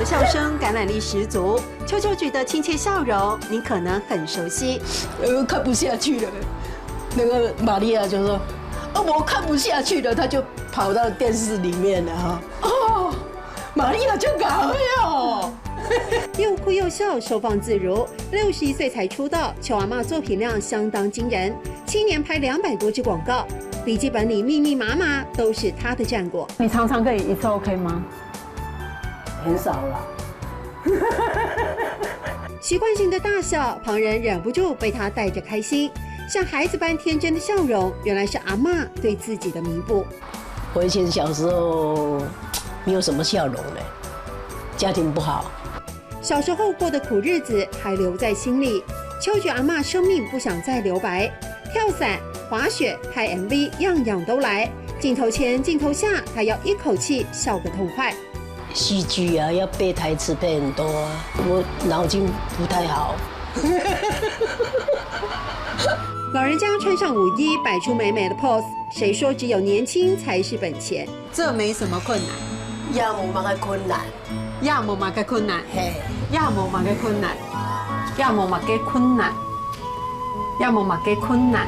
笑声感染力十足，秋秋菊的亲切笑容，你可能很熟悉。看不下去了，那个玛利亚就说：“我看不下去了。”他就跑到电视里面了哈。哦，玛利亚就搞哟。又哭又笑，收放自如。61岁才出道，邱阿嬷作品量相当惊人，7年拍200多支广告，笔记本里密密麻麻都是她的战果。你常常可以一次 OK 吗？很少啦。习惯性的大笑，旁人忍不住被她带着开心，像孩子般天真的笑容，原来是阿嬷对自己的弥补。我以前小时候没有什么笑容嘞，家庭不好。小时候过的苦日子还留在心里。秋菊阿嬷生命不想再留白，跳伞、滑雪、拍 MV， 样样都来。镜头前、镜头下，她要一口气笑个痛快。戏剧啊，要背台词背很多啊，我脑筋不太好。老人家穿上舞衣，摆出美美的 pose， 谁说只有年轻才是本钱？这没什么困难。也无嘛个困难，也无嘛个困难，嘿，也无嘛个困难，要么嘛给困难，要么嘛给困难。